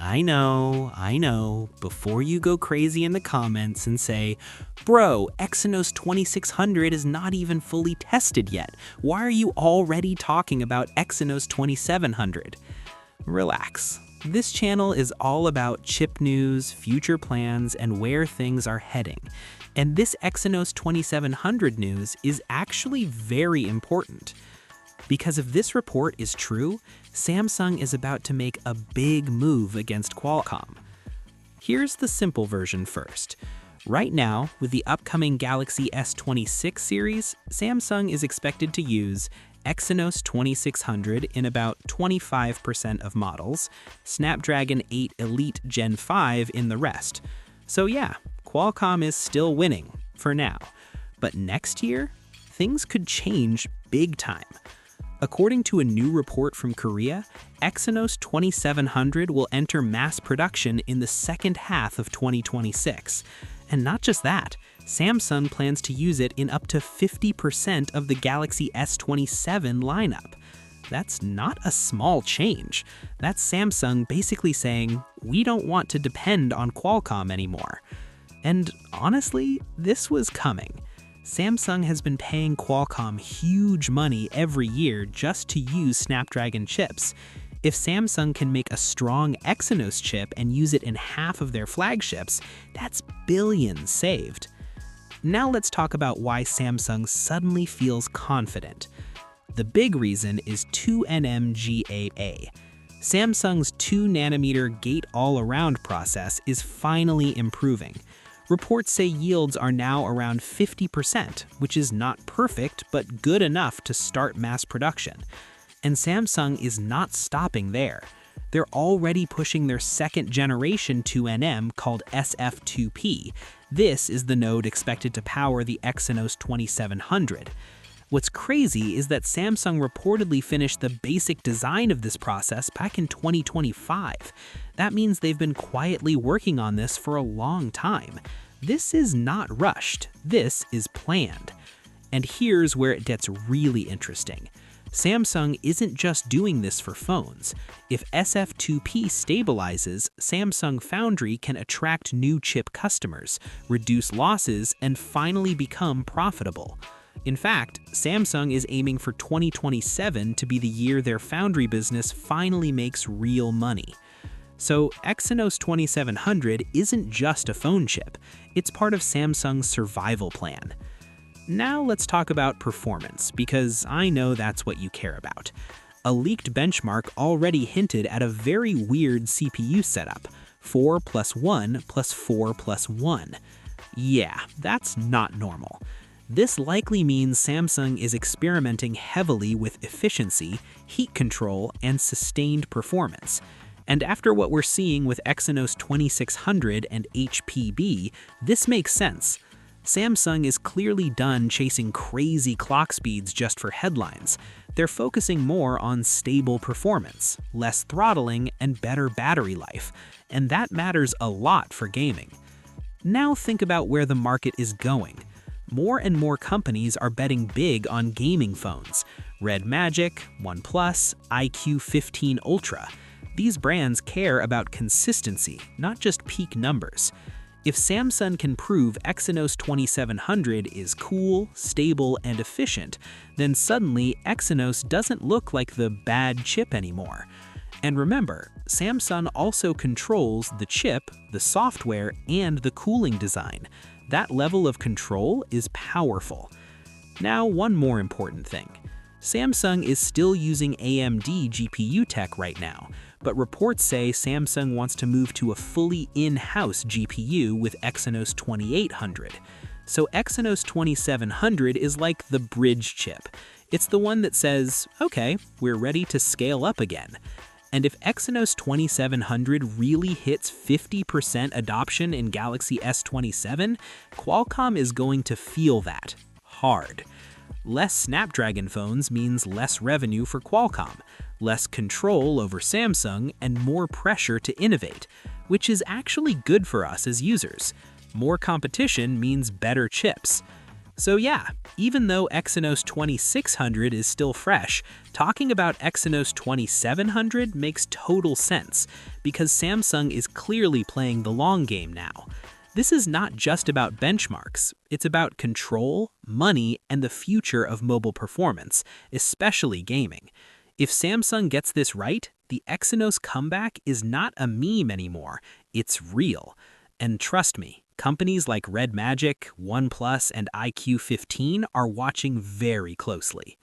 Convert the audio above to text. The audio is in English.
I know. Before you go crazy in the comments and say, bro, Exynos 2600 is not even fully tested yet. Why are you already talking about Exynos 2700? Relax. This channel is all about chip news, future plans, and where things are heading. And this Exynos 2700 news is actually very important. Because if this report is true, Samsung is about to make a big move against Qualcomm. Here's the simple version first. Right now, with the upcoming Galaxy S26 series, Samsung is expected to use Exynos 2600 in about 25% of models, Snapdragon 8 Elite Gen 5 in the rest. So yeah, Qualcomm is still winning, for now. But next year, things could change big time. According to a new report from Korea, Exynos 2700 will enter mass production in the second half of 2026. And not just that, Samsung plans to use it in up to 50% of the Galaxy S27 lineup. That's not a small change. That's Samsung basically saying, we don't want to depend on Qualcomm anymore. And honestly, this was coming. Samsung has been paying Qualcomm huge money every year just to use Snapdragon chips. If Samsung can make a strong Exynos chip and use it in half of their flagships, that's billions saved. Now let's talk about why Samsung suddenly feels confident. The big reason is 2nm GAA. Samsung's 2nm gate-all-around process is finally improving. Reports say yields are now around 50%, which is not perfect, but good enough to start mass production. And Samsung is not stopping there. They're already pushing their second generation 2nm called SF2P. This is the node expected to power the Exynos 2700. What's crazy is that Samsung reportedly finished the basic design of this process back in 2025. That means they've been quietly working on this for a long time. This is not rushed, this is planned. And here's where it gets really interesting. Samsung isn't just doing this for phones. If SF2P stabilizes, Samsung Foundry can attract new chip customers, reduce losses, and finally become profitable. In fact, Samsung is aiming for 2027 to be the year their foundry business finally makes real money. So Exynos 2700 isn't just a phone chip, it's part of Samsung's survival plan. Now let's talk about performance, because I know that's what you care about. A leaked benchmark already hinted at a very weird CPU setup, 4 + 1 + 4 + 1. Yeah, that's not normal. This likely means Samsung is experimenting heavily with efficiency, heat control, and sustained performance. And after what we're seeing with Exynos 2600 and HPB, this makes sense. Samsung is clearly done chasing crazy clock speeds just for headlines. They're focusing more on stable performance, less throttling, and better battery life. And that matters a lot for gaming. Now think about where the market is going. More and more companies are betting big on gaming phones. RedMagic, OnePlus, iQOO 15 Ultra. These brands care about consistency, not just peak numbers. If Samsung can prove Exynos 2700 is cool, stable, and efficient, then suddenly Exynos doesn't look like the bad chip anymore. And remember, Samsung also controls the chip, the software, and the cooling design. That level of control is powerful. Now, one more important thing. Samsung is still using AMD GPU tech right now, but reports say Samsung wants to move to a fully in-house GPU with Exynos 2800. So Exynos 2700 is like the bridge chip. It's the one that says, okay, we're ready to scale up again. And if Exynos 2700 really hits 50% adoption in Galaxy S27, Qualcomm is going to feel that hard. Less Snapdragon phones means less revenue for Qualcomm, less control over Samsung, and more pressure to innovate, which is actually good for us as users. More competition means better chips. So yeah, even though Exynos 2600 is still fresh, talking about Exynos 2700 makes total sense, because Samsung is clearly playing the long game now. This is not just about benchmarks, it's about control, money, and the future of mobile performance, especially gaming. If Samsung gets this right, the Exynos comeback is not a meme anymore, it's real. And trust me, companies like RedMagic, OnePlus, and iQOO 15 are watching very closely.